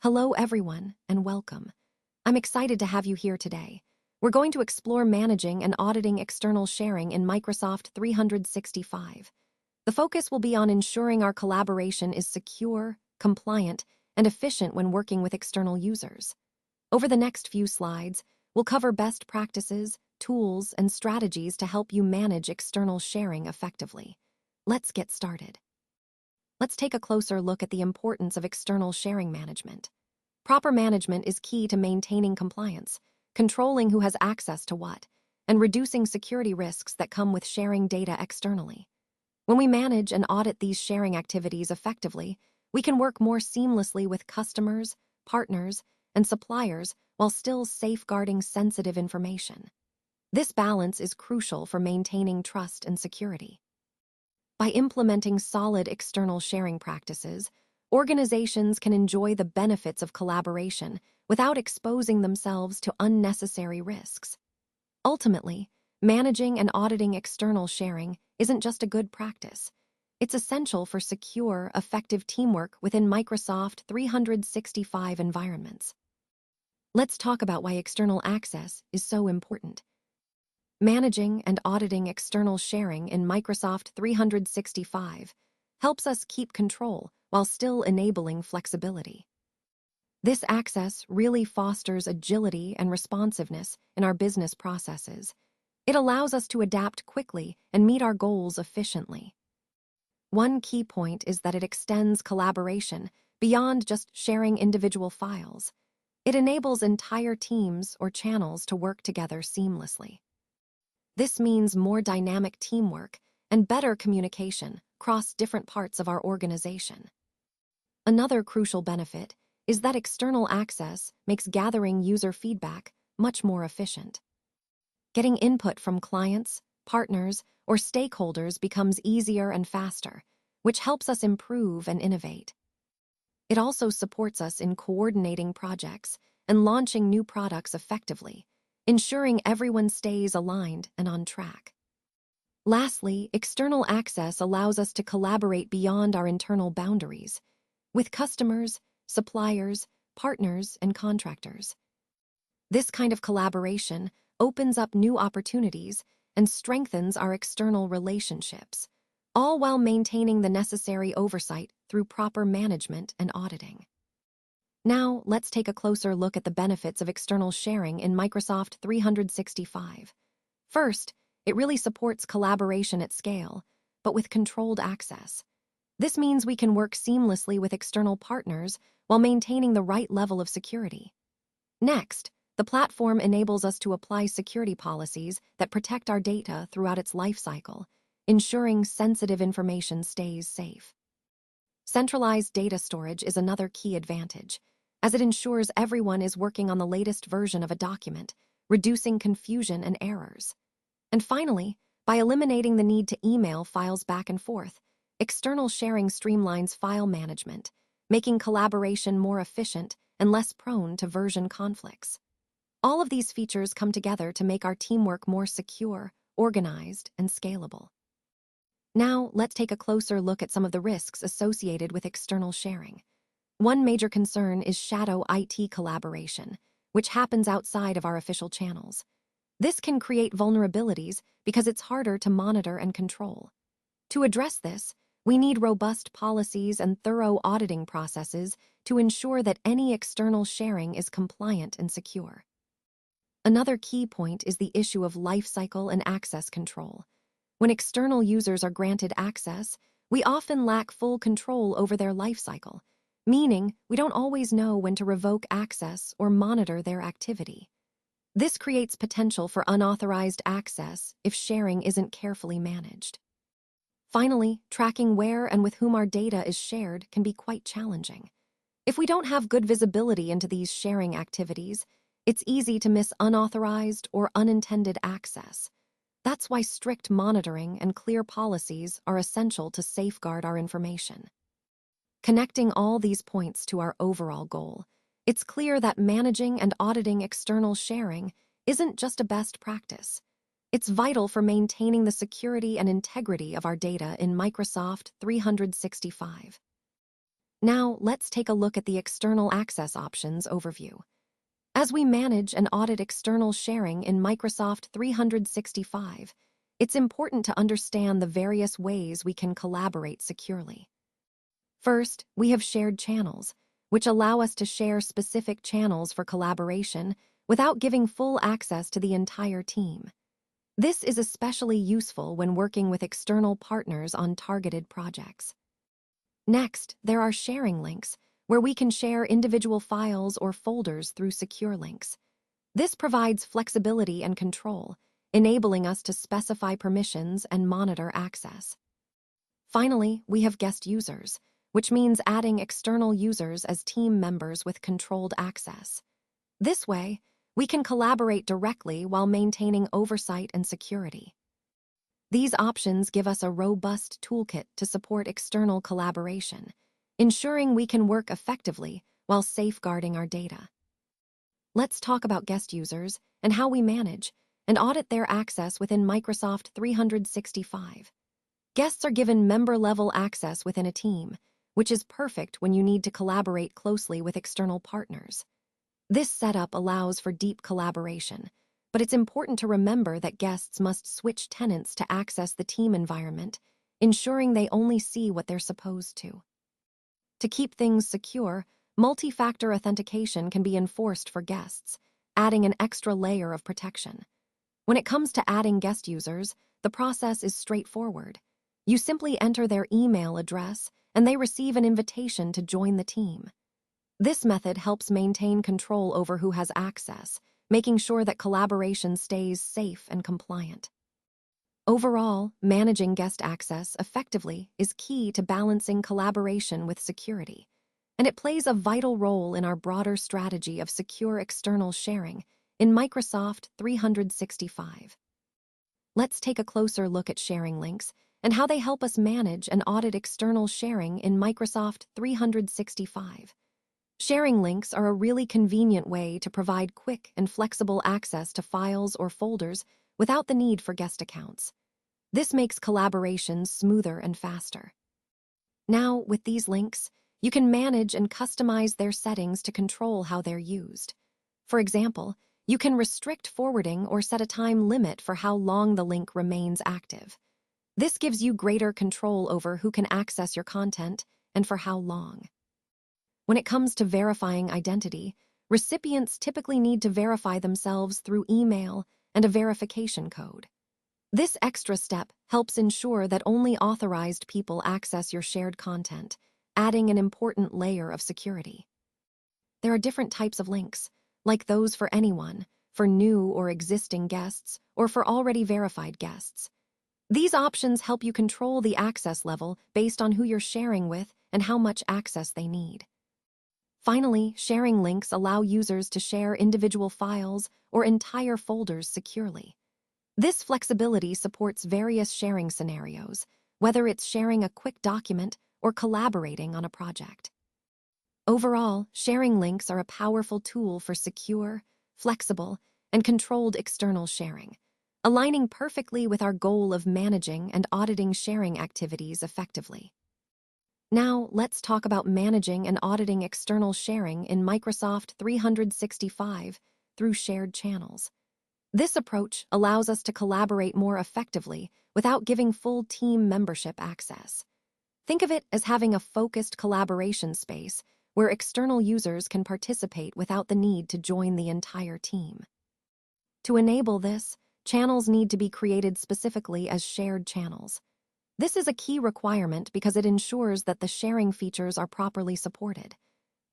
Hello, everyone, and welcome. I'm excited to have you here today. We're going to explore managing and auditing external sharing in Microsoft 365. The focus will be on ensuring our collaboration is secure, compliant, and efficient when working with external users. Over the next few slides, we'll cover best practices, tools, and strategies to help you manage external sharing effectively. Let's get started. Let's take a closer look at the importance of external sharing management. Proper management is key to maintaining compliance, controlling who has access to what, and reducing security risks that come with sharing data externally. When we manage and audit these sharing activities effectively, we can work more seamlessly with customers, partners, and suppliers while still safeguarding sensitive information. This balance is crucial for maintaining trust and security. By implementing solid external sharing practices, organizations can enjoy the benefits of collaboration without exposing themselves to unnecessary risks. Ultimately, managing and auditing external sharing isn't just a good practice. It's essential for secure, effective teamwork within Microsoft 365 environments. Let's talk about why external access is so important. Managing and auditing external sharing in Microsoft 365 helps us keep control while still enabling flexibility. This access really fosters agility and responsiveness in our business processes. It allows us to adapt quickly and meet our goals efficiently. One key point is that it extends collaboration beyond just sharing individual files. It enables entire teams or channels to work together seamlessly. This means more dynamic teamwork and better communication across different parts of our organization. Another crucial benefit is that external access makes gathering user feedback much more efficient. Getting input from clients, partners, or stakeholders becomes easier and faster, which helps us improve and innovate. It also supports us in coordinating projects and launching new products effectively, ensuring everyone stays aligned and on track. Lastly, external access allows us to collaborate beyond our internal boundaries, with customers, suppliers, partners, and contractors. This kind of collaboration opens up new opportunities and strengthens our external relationships, all while maintaining the necessary oversight through proper management and auditing. Now, let's take a closer look at the benefits of external sharing in Microsoft 365. First, it really supports collaboration at scale, but with controlled access. This means we can work seamlessly with external partners while maintaining the right level of security. Next, the platform enables us to apply security policies that protect our data throughout its life cycle, ensuring sensitive information stays safe. Centralized data storage is another key advantage, as it ensures everyone is working on the latest version of a document, reducing confusion and errors. And finally, by eliminating the need to email files back and forth, external sharing streamlines file management, making collaboration more efficient and less prone to version conflicts. All of these features come together to make our teamwork more secure, organized, and scalable. Now, let's take a closer look at some of the risks associated with external sharing. One major concern is shadow IT collaboration, which happens outside of our official channels. This can create vulnerabilities because it's harder to monitor and control. To address this, we need robust policies and thorough auditing processes to ensure that any external sharing is compliant and secure. Another key point is the issue of lifecycle and access control. When external users are granted access, we often lack full control over their lifecycle, meaning we don't always know when to revoke access or monitor their activity. This creates potential for unauthorized access if sharing isn't carefully managed. Finally, tracking where and with whom our data is shared can be quite challenging. If we don't have good visibility into these sharing activities, it's easy to miss unauthorized or unintended access. That's why strict monitoring and clear policies are essential to safeguard our information. Connecting all these points to our overall goal, it's clear that managing and auditing external sharing isn't just a best practice. It's vital for maintaining the security and integrity of our data in Microsoft 365. Now, let's take a look at the external access options overview. As we manage and audit external sharing in Microsoft 365, it's important to understand the various ways we can collaborate securely. First, we have shared channels, which allow us to share specific channels for collaboration without giving full access to the entire team. This is especially useful when working with external partners on targeted projects. Next, there are sharing links, where we can share individual files or folders through secure links. This provides flexibility and control, enabling us to specify permissions and monitor access. Finally, we have guest users, which means adding external users as team members with controlled access. This way, we can collaborate directly while maintaining oversight and security. These options give us a robust toolkit to support external collaboration, ensuring we can work effectively while safeguarding our data. Let's talk about guest users and how we manage and audit their access within Microsoft 365. Guests are given member-level access within a team, which is perfect when you need to collaborate closely with external partners. This setup allows for deep collaboration, but it's important to remember that guests must switch tenants to access the team environment, ensuring they only see what they're supposed to. To keep things secure, multi-factor authentication can be enforced for guests, adding an extra layer of protection. When it comes to adding guest users, the process is straightforward. You simply enter their email address, and they receive an invitation to join the team. This method helps maintain control over who has access, making sure that collaboration stays safe and compliant. Overall, managing guest access effectively is key to balancing collaboration with security, and it plays a vital role in our broader strategy of secure external sharing in Microsoft 365. Let's take a closer look at sharing links and how they help us manage and audit external sharing in Microsoft 365. Sharing links are a really convenient way to provide quick and flexible access to files or folders without the need for guest accounts. This makes collaboration smoother and faster. Now, with these links, you can manage and customize their settings to control how they're used. For example, you can restrict forwarding or set a time limit for how long the link remains active. This gives you greater control over who can access your content and for how long. When it comes to verifying identity, recipients typically need to verify themselves through email and a verification code. This extra step helps ensure that only authorized people access your shared content, adding an important layer of security. There are different types of links, like those for anyone, for new or existing guests, or for already verified guests. These options help you control the access level based on who you're sharing with and how much access they need. Finally, sharing links allow users to share individual files or entire folders securely. This flexibility supports various sharing scenarios, whether it's sharing a quick document or collaborating on a project. Overall, sharing links are a powerful tool for secure, flexible, and controlled external sharing, aligning perfectly with our goal of managing and auditing sharing activities effectively. Now, let's talk about managing and auditing external sharing in Microsoft 365 through shared channels. This approach allows us to collaborate more effectively without giving full team membership access. Think of it as having a focused collaboration space where external users can participate without the need to join the entire team. To enable this, channels need to be created specifically as shared channels. This is a key requirement because it ensures that the sharing features are properly supported.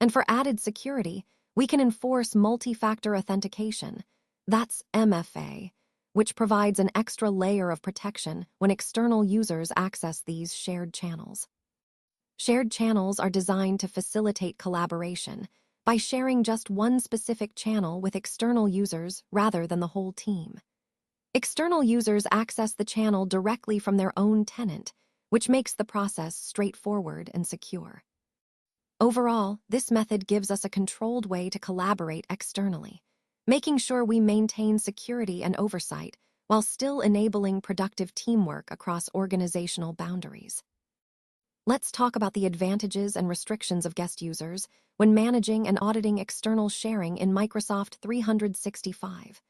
And for added security, we can enforce multi-factor authentication, that's MFA, which provides an extra layer of protection when external users access these shared channels. Shared channels are designed to facilitate collaboration by sharing just one specific channel with external users rather than the whole team. External users access the channel directly from their own tenant, which makes the process straightforward and secure. Overall, this method gives us a controlled way to collaborate externally, making sure we maintain security and oversight while still enabling productive teamwork across organizational boundaries. Let's talk about the advantages and restrictions of guest users when managing and auditing external sharing in Microsoft 365.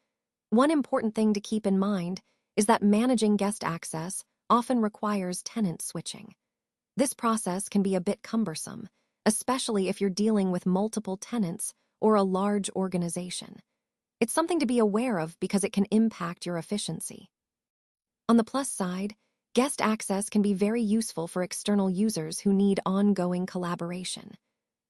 One important thing to keep in mind is that managing guest access often requires tenant switching. This process can be a bit cumbersome, especially if you're dealing with multiple tenants or a large organization. It's something to be aware of because it can impact your efficiency. On the plus side, guest access can be very useful for external users who need ongoing collaboration.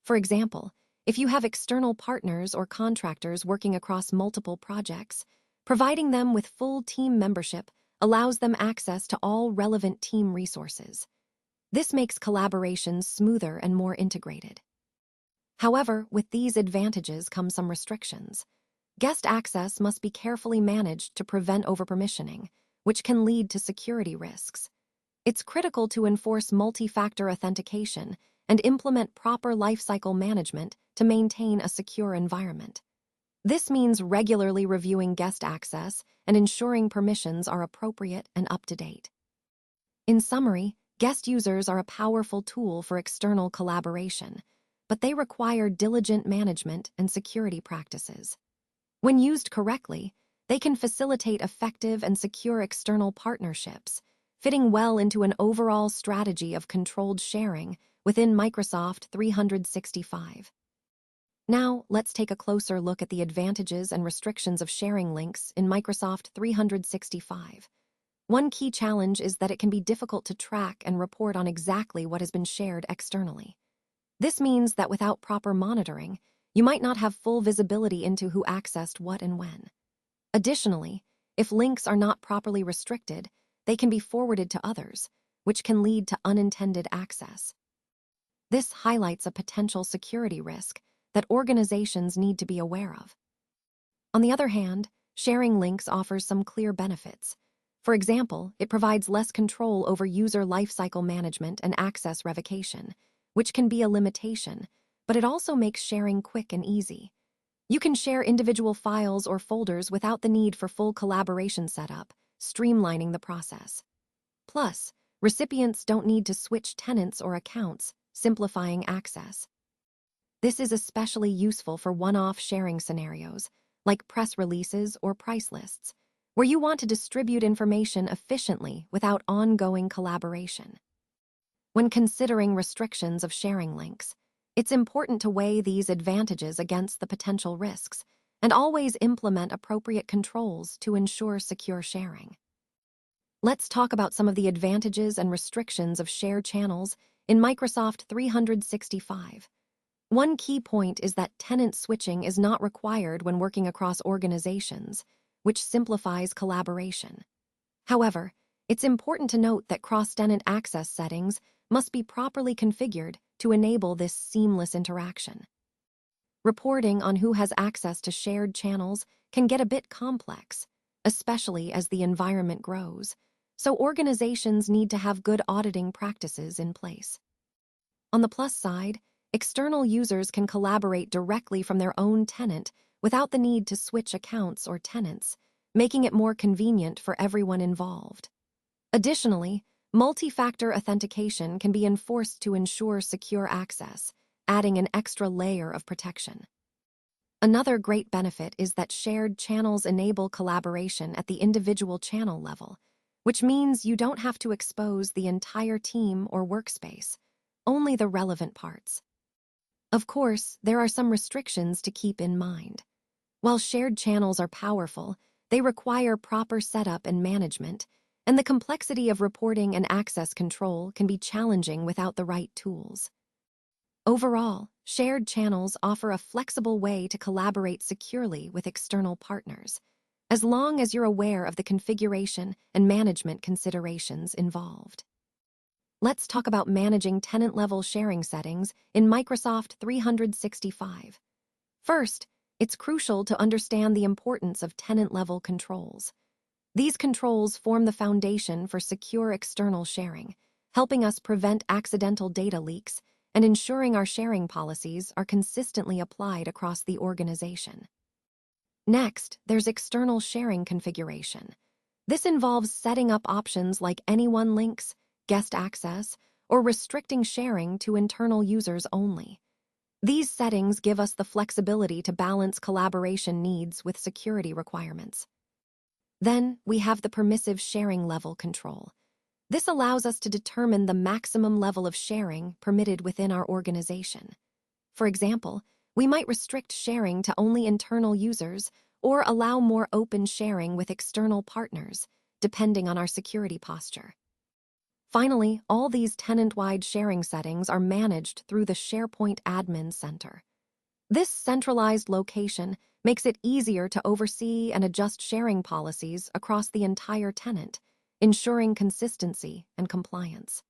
For example, if you have external partners or contractors working across multiple projects, providing them with full team membership allows them access to all relevant team resources. This makes collaboration smoother and more integrated. However, with these advantages come some restrictions. Guest access must be carefully managed to prevent overpermissioning, which can lead to security risks. It's critical to enforce multi-factor authentication and implement proper lifecycle management to maintain a secure environment. This means regularly reviewing guest access and ensuring permissions are appropriate and up-to-date. In summary, guest users are a powerful tool for external collaboration, but they require diligent management and security practices. When used correctly, they can facilitate effective and secure external partnerships, fitting well into an overall strategy of controlled sharing within Microsoft 365. Now, let's take a closer look at the advantages and restrictions of sharing links in Microsoft 365. One key challenge is that it can be difficult to track and report on exactly what has been shared externally. This means that without proper monitoring, you might not have full visibility into who accessed what and when. Additionally, if links are not properly restricted, they can be forwarded to others, which can lead to unintended access. This highlights a potential security risk that organizations need to be aware of. On the other hand, sharing links offers some clear benefits. For example, it provides less control over user lifecycle management and access revocation, which can be a limitation, but it also makes sharing quick and easy. You can share individual files or folders without the need for full collaboration setup, streamlining the process. Plus, recipients don't need to switch tenants or accounts, simplifying access. This is especially useful for one-off sharing scenarios, like press releases or price lists, where you want to distribute information efficiently without ongoing collaboration. When considering restrictions of sharing links, it's important to weigh these advantages against the potential risks and always implement appropriate controls to ensure secure sharing. Let's talk about some of the advantages and restrictions of shared channels in Microsoft 365. One key point is that tenant switching is not required when working across organizations, which simplifies collaboration. However, it's important to note that cross-tenant access settings must be properly configured to enable this seamless interaction. Reporting on who has access to shared channels can get a bit complex, especially as the environment grows, so organizations need to have good auditing practices in place. On the plus side, external users can collaborate directly from their own tenant without the need to switch accounts or tenants, making it more convenient for everyone involved. Additionally, multi-factor authentication can be enforced to ensure secure access, adding an extra layer of protection. Another great benefit is that shared channels enable collaboration at the individual channel level, which means you don't have to expose the entire team or workspace, only the relevant parts. Of course, there are some restrictions to keep in mind. While shared channels are powerful, they require proper setup and management, and the complexity of reporting and access control can be challenging without the right tools. Overall, shared channels offer a flexible way to collaborate securely with external partners, as long as you're aware of the configuration and management considerations involved. Let's talk about managing tenant-level sharing settings in Microsoft 365. First, it's crucial to understand the importance of tenant-level controls. These controls form the foundation for secure external sharing, helping us prevent accidental data leaks and ensuring our sharing policies are consistently applied across the organization. Next, there's external sharing configuration. This involves setting up options like anyone links, guest access, or restricting sharing to internal users only. These settings give us the flexibility to balance collaboration needs with security requirements. Then, we have the permissive sharing level control. This allows us to determine the maximum level of sharing permitted within our organization. For example, we might restrict sharing to only internal users or allow more open sharing with external partners, depending on our security posture. Finally, all these tenant-wide sharing settings are managed through the SharePoint Admin Center. This centralized location makes it easier to oversee and adjust sharing policies across the entire tenant, ensuring consistency and compliance.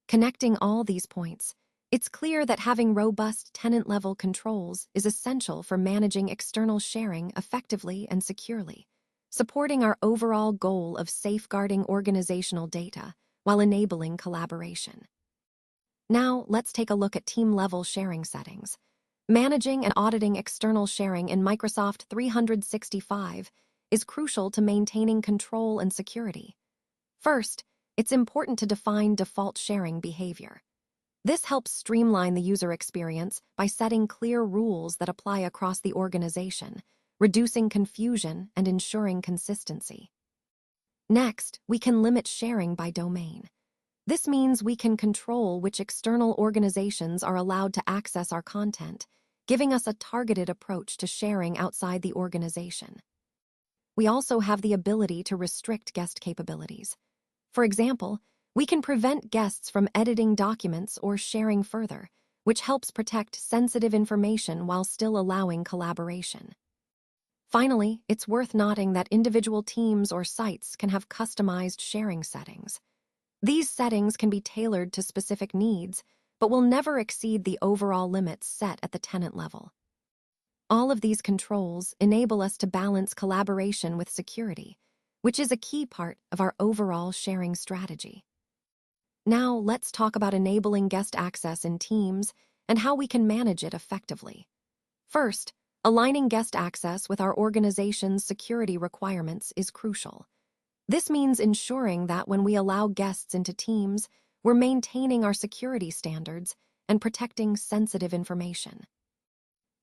Connecting all these points, it's clear that having robust tenant-level controls is essential for managing external sharing effectively and securely, supporting our overall goal of safeguarding organizational data while enabling collaboration. Now, let's take a look at team-level sharing settings. Managing and auditing external sharing in Microsoft 365 is crucial to maintaining control and security. First, it's important to define default sharing behavior. This helps streamline the user experience by setting clear rules that apply across the organization, reducing confusion and ensuring consistency. Next, we can limit sharing by domain. This means we can control which external organizations are allowed to access our content, giving us a targeted approach to sharing outside the organization. We also have the ability to restrict guest capabilities. For example, we can prevent guests from editing documents or sharing further, which helps protect sensitive information while still allowing collaboration. Finally, it's worth noting that individual teams or sites can have customized sharing settings. These settings can be tailored to specific needs, but will never exceed the overall limits set at the tenant level. All of these controls enable us to balance collaboration with security, which is a key part of our overall sharing strategy. Now, let's talk about enabling guest access in Teams and how we can manage it effectively. First, aligning guest access with our organization's security requirements is crucial. This means ensuring that when we allow guests into Teams, we're maintaining our security standards and protecting sensitive information.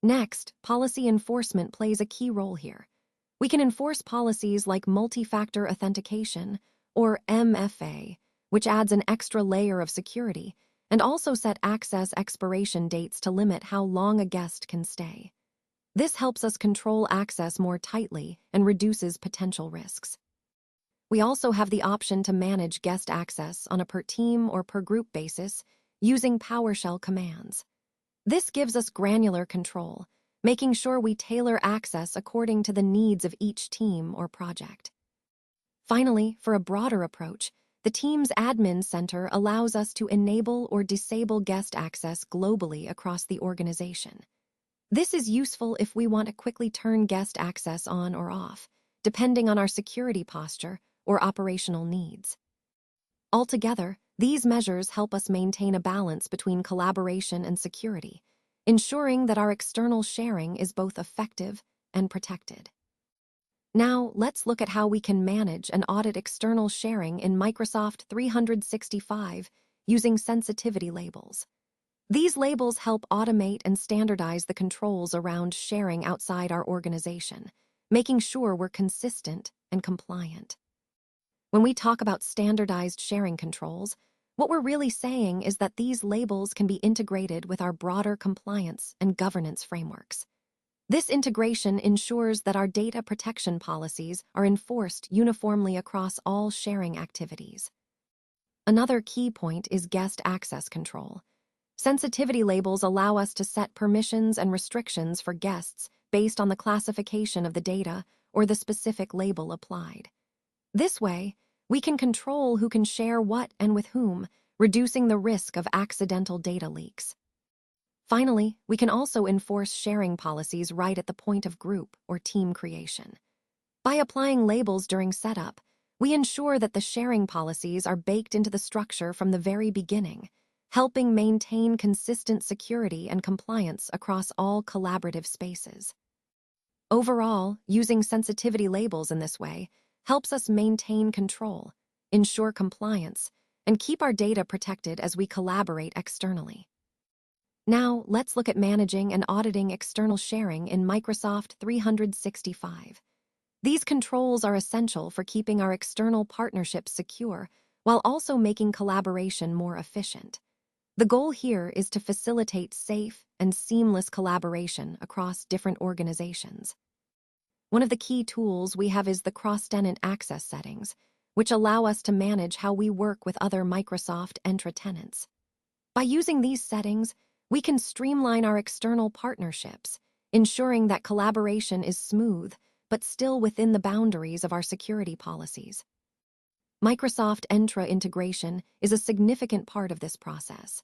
Next, policy enforcement plays a key role here. We can enforce policies like multi-factor authentication, or MFA, which adds an extra layer of security, and also set access expiration dates to limit how long a guest can stay. This helps us control access more tightly and reduces potential risks. We also have the option to manage guest access on a per-team or per-group basis using PowerShell commands. This gives us granular control, making sure we tailor access according to the needs of each team or project. Finally, for a broader approach, the Teams Admin Center allows us to enable or disable guest access globally across the organization. This is useful if we want to quickly turn guest access on or off, depending on our security posture or operational needs. Altogether, these measures help us maintain a balance between collaboration and security, ensuring that our external sharing is both effective and protected. Now, let's look at how we can manage and audit external sharing in Microsoft 365 using sensitivity labels. These labels help automate and standardize the controls around sharing outside our organization, making sure we're consistent and compliant. When we talk about standardized sharing controls, what we're really saying is that these labels can be integrated with our broader compliance and governance frameworks. This integration ensures that our data protection policies are enforced uniformly across all sharing activities. Another key point is guest access control. Sensitivity labels allow us to set permissions and restrictions for guests based on the classification of the data or the specific label applied. This way, we can control who can share what and with whom, reducing the risk of accidental data leaks. Finally, we can also enforce sharing policies right at the point of group or team creation. By applying labels during setup, we ensure that the sharing policies are baked into the structure from the very beginning, helping maintain consistent security and compliance across all collaborative spaces. Overall, using sensitivity labels in this way helps us maintain control, ensure compliance, and keep our data protected as we collaborate externally. Now, let's look at managing and auditing external sharing in Microsoft 365. These controls are essential for keeping our external partnerships secure while also making collaboration more efficient. The goal here is to facilitate safe and seamless collaboration across different organizations. One of the key tools we have is the cross-tenant access settings, which allow us to manage how we work with other Microsoft Entra tenants. By using these settings, we can streamline our external partnerships, ensuring that collaboration is smooth but still within the boundaries of our security policies. Microsoft Entra integration is a significant part of this process.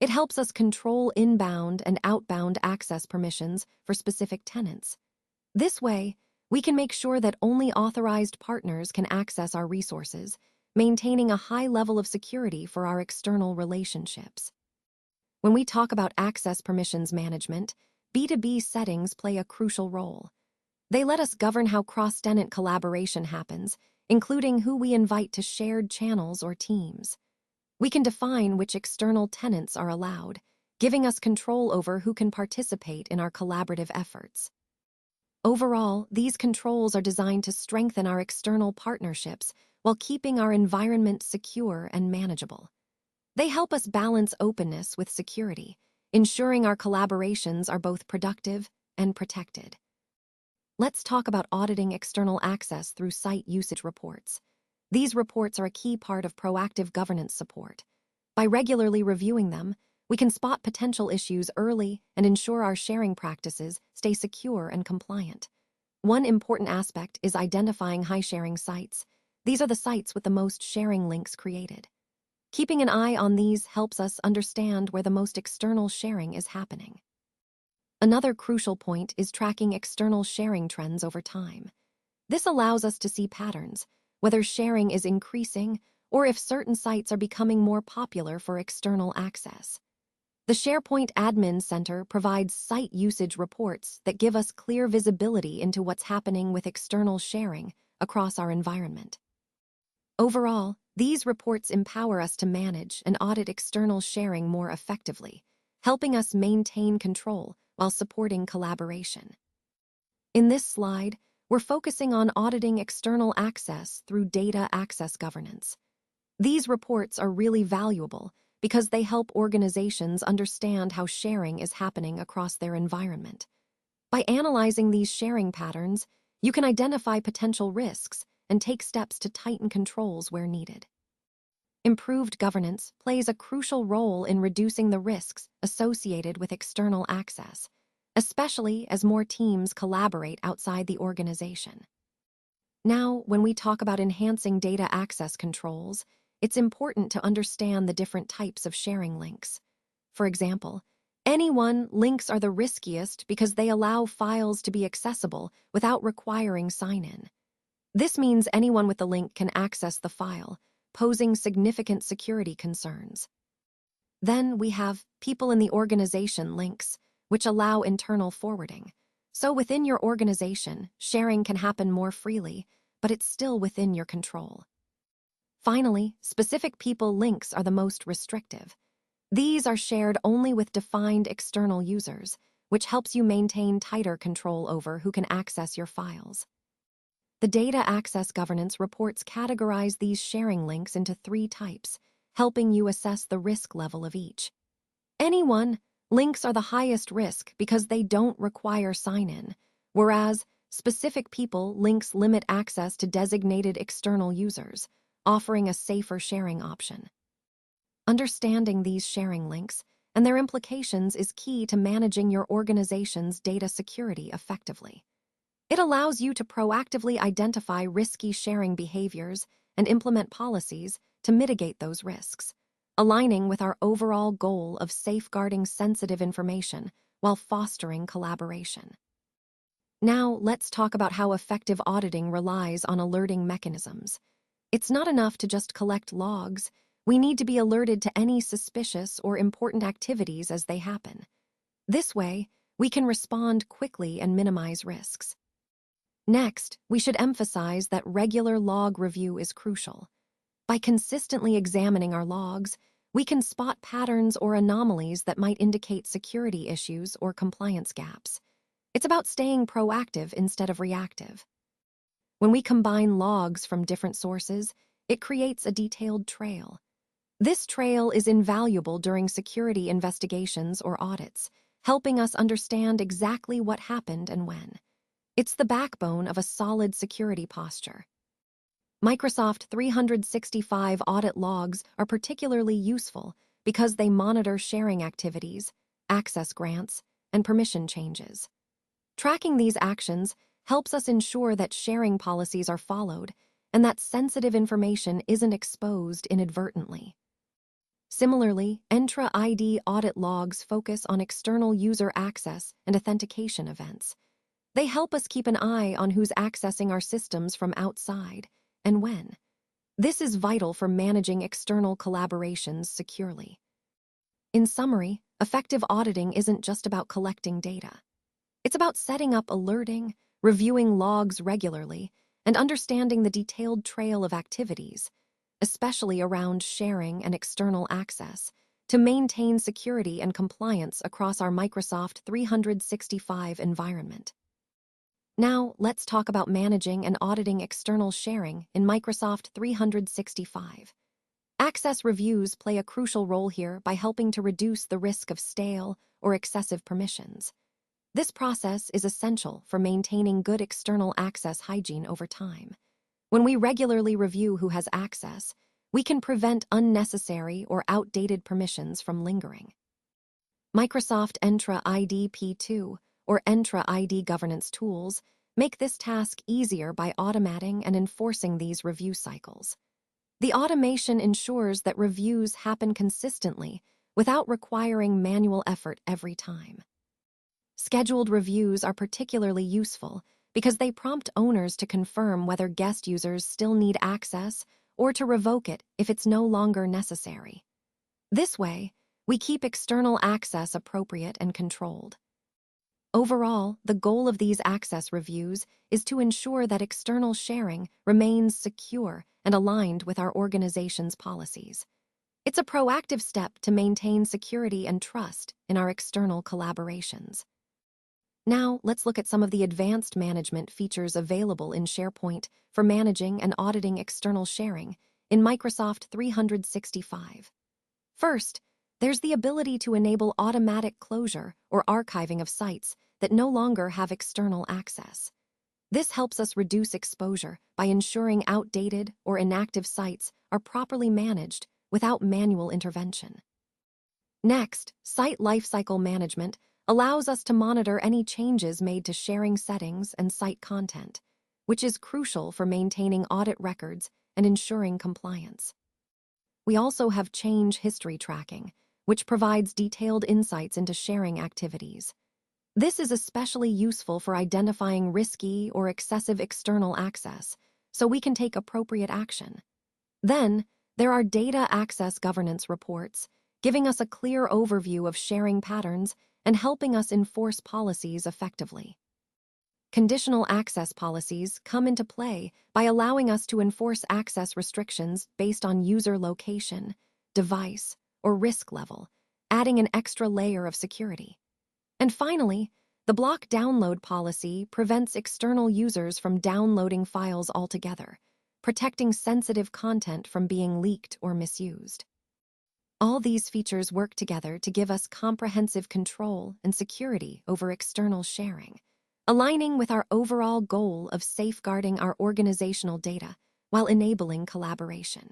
It helps us control inbound and outbound access permissions for specific tenants. This way, we can make sure that only authorized partners can access our resources, maintaining a high level of security for our external relationships. When we talk about access permissions management, B2B settings play a crucial role. They let us govern how cross-tenant collaboration happens, including who we invite to shared channels or teams. We can define which external tenants are allowed, giving us control over who can participate in our collaborative efforts. Overall, these controls are designed to strengthen our external partnerships while keeping our environment secure and manageable. They help us balance openness with security, ensuring our collaborations are both productive and protected. Let's talk about auditing external access through site usage reports. These reports are a key part of proactive governance support. By regularly reviewing them, we can spot potential issues early and ensure our sharing practices stay secure and compliant. One important aspect is identifying high-sharing sites. These are the sites with the most sharing links created. Keeping an eye on these helps us understand where the most external sharing is happening. Another crucial point is tracking external sharing trends over time. This allows us to see patterns, whether sharing is increasing or if certain sites are becoming more popular for external access. The SharePoint Admin Center provides site usage reports that give us clear visibility into what's happening with external sharing across our environment. Overall, these reports empower us to manage and audit external sharing more effectively, helping us maintain control while supporting collaboration. In this slide, we're focusing on auditing external access through data access governance. These reports are really valuable because they help organizations understand how sharing is happening across their environment. By analyzing these sharing patterns, you can identify potential risks and take steps to tighten controls where needed. Improved governance plays a crucial role in reducing the risks associated with external access, especially as more teams collaborate outside the organization. Now, when we talk about enhancing data access controls, it's important to understand the different types of sharing links. For example, anyone links are the riskiest because they allow files to be accessible without requiring sign-in. This means anyone with the link can access the file, posing significant security concerns. Then we have people in the organization links, which allow internal forwarding. So within your organization, sharing can happen more freely, but it's still within your control. Finally, specific people links are the most restrictive. These are shared only with defined external users, which helps you maintain tighter control over who can access your files. The Data Access Governance reports categorize these sharing links into 3 types, helping you assess the risk level of each. Anyone links are the highest risk because they don't require sign-in, whereas specific people links limit access to designated external users, offering a safer sharing option. Understanding these sharing links and their implications is key to managing your organization's data security effectively. It allows you to proactively identify risky sharing behaviors and implement policies to mitigate those risks, aligning with our overall goal of safeguarding sensitive information while fostering collaboration. Now, let's talk about how effective auditing relies on alerting mechanisms. It's not enough to just collect logs. We need to be alerted to any suspicious or important activities as they happen. This way, we can respond quickly and minimize risks. Next, we should emphasize that regular log review is crucial. By consistently examining our logs, we can spot patterns or anomalies that might indicate security issues or compliance gaps. It's about staying proactive instead of reactive. When we combine logs from different sources, it creates a detailed trail. This trail is invaluable during security investigations or audits, helping us understand exactly what happened and when. It's the backbone of a solid security posture. Microsoft 365 audit logs are particularly useful because they monitor sharing activities, access grants, and permission changes. Tracking these actions helps us ensure that sharing policies are followed and that sensitive information isn't exposed inadvertently. Similarly, Entra ID audit logs focus on external user access and authentication events. They help us keep an eye on who's accessing our systems from outside and when. This is vital for managing external collaborations securely. In summary, effective auditing isn't just about collecting data. It's about setting up alerting, reviewing logs regularly, and understanding the detailed trail of activities, especially around sharing and external access, to maintain security and compliance across our Microsoft 365 environment. Now, let's talk about managing and auditing external sharing in Microsoft 365. Access reviews play a crucial role here by helping to reduce the risk of stale or excessive permissions. This process is essential for maintaining good external access hygiene over time. When we regularly review who has access, we can prevent unnecessary or outdated permissions from lingering. Microsoft Entra ID P2 or Entra ID governance tools make this task easier by automating and enforcing these review cycles. The automation ensures that reviews happen consistently without requiring manual effort every time. Scheduled reviews are particularly useful because they prompt owners to confirm whether guest users still need access or to revoke it if it's no longer necessary. This way, we keep external access appropriate and controlled. Overall, the goal of these access reviews is to ensure that external sharing remains secure and aligned with our organization's policies. It's a proactive step to maintain security and trust in our external collaborations. Now, let's look at some of the advanced management features available in SharePoint for managing and auditing external sharing in Microsoft 365. First, there's the ability to enable automatic closure or archiving of sites that no longer have external access. This helps us reduce exposure by ensuring outdated or inactive sites are properly managed without manual intervention. Next, Site Lifecycle Management allows us to monitor any changes made to sharing settings and site content, which is crucial for maintaining audit records and ensuring compliance. We also have change history tracking, which provides detailed insights into sharing activities. This is especially useful for identifying risky or excessive external access, so we can take appropriate action. Then, there are data access governance reports, giving us a clear overview of sharing patterns and helping us enforce policies effectively. Conditional access policies come into play by allowing us to enforce access restrictions based on user location, device, or risk level, adding an extra layer of security. And finally, the block download policy prevents external users from downloading files altogether, protecting sensitive content from being leaked or misused. All these features work together to give us comprehensive control and security over external sharing, aligning with our overall goal of safeguarding our organizational data while enabling collaboration.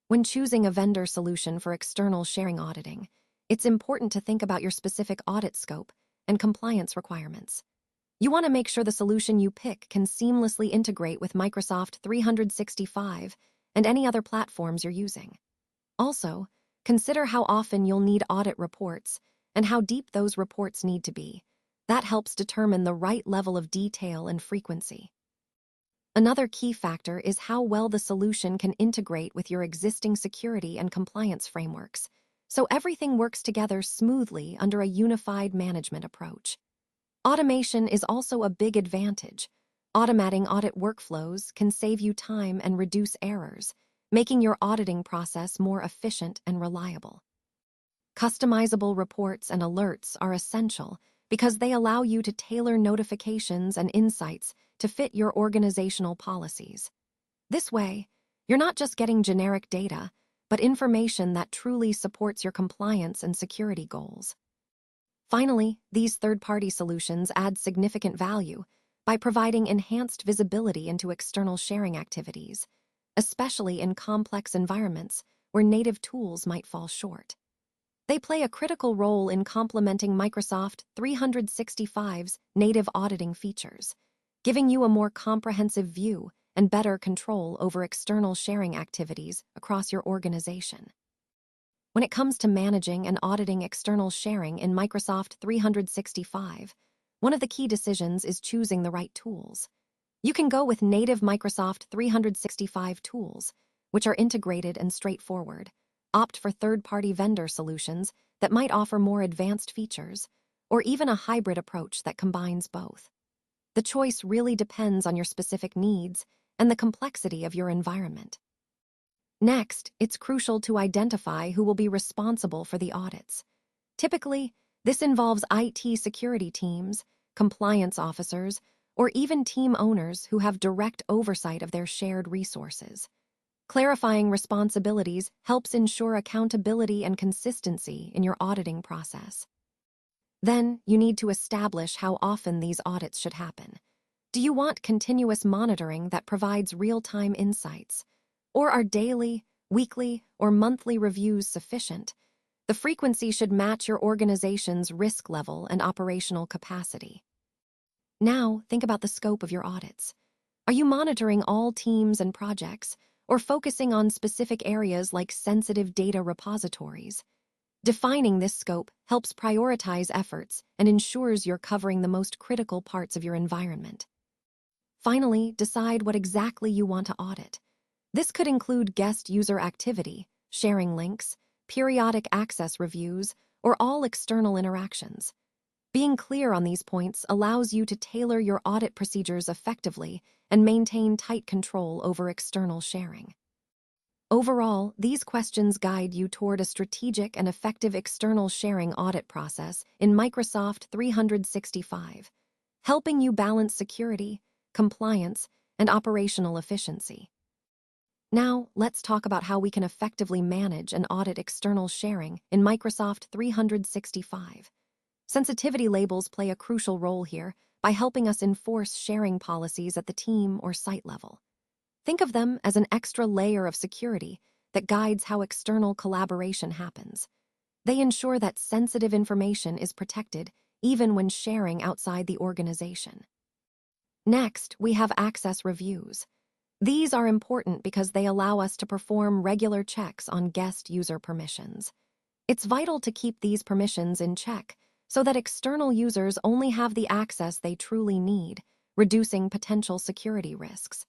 When choosing a vendor solution for external sharing auditing, it's important to think about your specific audit scope and compliance requirements. You want to make sure the solution you pick can seamlessly integrate with Microsoft 365 and any other platforms you're using. Also, consider how often you'll need audit reports and how deep those reports need to be. That helps determine the right level of detail and frequency. Another key factor is how well the solution can integrate with your existing security and compliance frameworks, so everything works together smoothly under a unified management approach. Automation is also a big advantage. Automating audit workflows can save you time and reduce errors, making your auditing process more efficient and reliable. Customizable reports and alerts are essential because they allow you to tailor notifications and insights to fit your organizational policies. This way, you're not just getting generic data, but information that truly supports your compliance and security goals. Finally, these third-party solutions add significant value by providing enhanced visibility into external sharing activities, especially in complex environments where native tools might fall short. They play a critical role in complementing Microsoft 365's native auditing features, giving you a more comprehensive view and better control over external sharing activities across your organization. When it comes to managing and auditing external sharing in Microsoft 365, one of the key decisions is choosing the right tools. You can go with native Microsoft 365 tools, which are integrated and straightforward. Opt for third-party vendor solutions that might offer more advanced features, or even a hybrid approach that combines both. The choice really depends on your specific needs and the complexity of your environment. Next, it's crucial to identify who will be responsible for the audits. Typically, this involves IT security teams, compliance officers, or even team owners who have direct oversight of their shared resources. Clarifying responsibilities helps ensure accountability and consistency in your auditing process. Then, you need to establish how often these audits should happen. Do you want continuous monitoring that provides real-time insights? Or are daily, weekly, or monthly reviews sufficient? The frequency should match your organization's risk level and operational capacity. Now, think about the scope of your audits. Are you monitoring all teams and projects, or focusing on specific areas like sensitive data repositories? Defining this scope helps prioritize efforts and ensures you're covering the most critical parts of your environment. Finally, decide what exactly you want to audit. This could include guest user activity, sharing links, periodic access reviews, or all external interactions. Being clear on these points allows you to tailor your audit procedures effectively and maintain tight control over external sharing. Overall, these questions guide you toward a strategic and effective external sharing audit process in Microsoft 365, helping you balance security, compliance, and operational efficiency. Now, let's talk about how we can effectively manage and audit external sharing in Microsoft 365. Sensitivity labels play a crucial role here by helping us enforce sharing policies at the team or site level. Think of them as an extra layer of security that guides how external collaboration happens. They ensure that sensitive information is protected even when sharing outside the organization. Next, we have access reviews. These are important because they allow us to perform regular checks on guest user permissions. It's vital to keep these permissions in check so that external users only have the access they truly need, reducing potential security risks.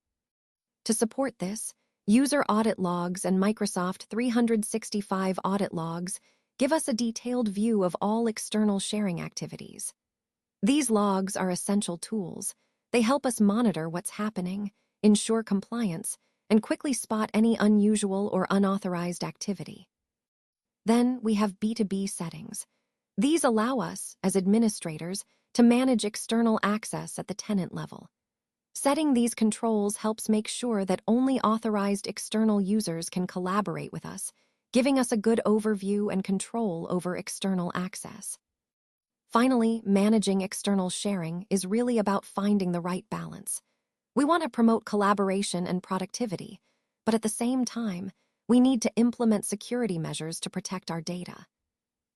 To support this, user audit logs and Microsoft 365 audit logs give us a detailed view of all external sharing activities. These logs are essential tools. They help us monitor what's happening, ensure compliance, and quickly spot any unusual or unauthorized activity. Then we have B2B settings. These allow us, as administrators, to manage external access at the tenant level. Setting these controls helps make sure that only authorized external users can collaborate with us, giving us a good overview and control over external access. Finally, managing external sharing is really about finding the right balance. We want to promote collaboration and productivity, but at the same time, we need to implement security measures to protect our data.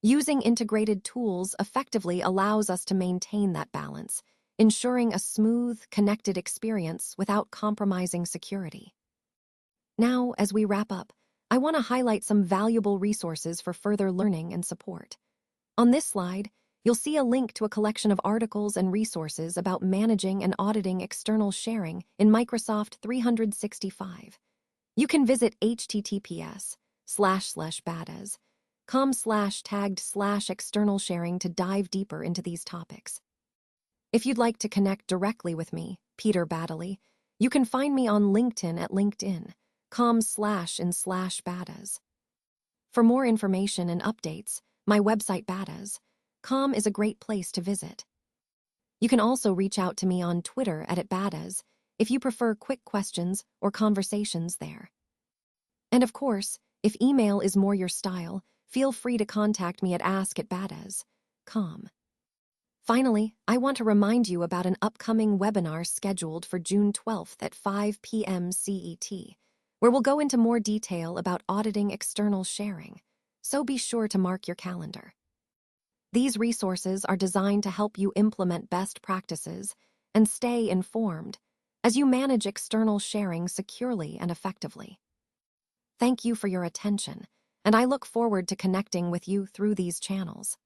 Using integrated tools effectively allows us to maintain that balance, ensuring a smooth, connected experience without compromising security. Now, as we wrap up, I want to highlight some valuable resources for further learning and support. On this slide, you'll see a link to a collection of articles and resources about managing and auditing external sharing in Microsoft 365. You can visit https://badas.com/tagged/external sharing to dive deeper into these topics. If you'd like to connect directly with me, Peter Baddeley, you can find me on LinkedIn at LinkedIn, com/in/badas. For more information and updates, my website badas.com is a great place to visit. You can also reach out to me on Twitter @badas if you prefer quick questions or conversations there. And of course, if email is more your style, feel free to contact me at ask@badas.com. Finally, I want to remind you about an upcoming webinar scheduled for June 12th at 5 p.m. CET, where we'll go into more detail about auditing external sharing, so be sure to mark your calendar. These resources are designed to help you implement best practices and stay informed as you manage external sharing securely and effectively. Thank you for your attention, and I look forward to connecting with you through these channels.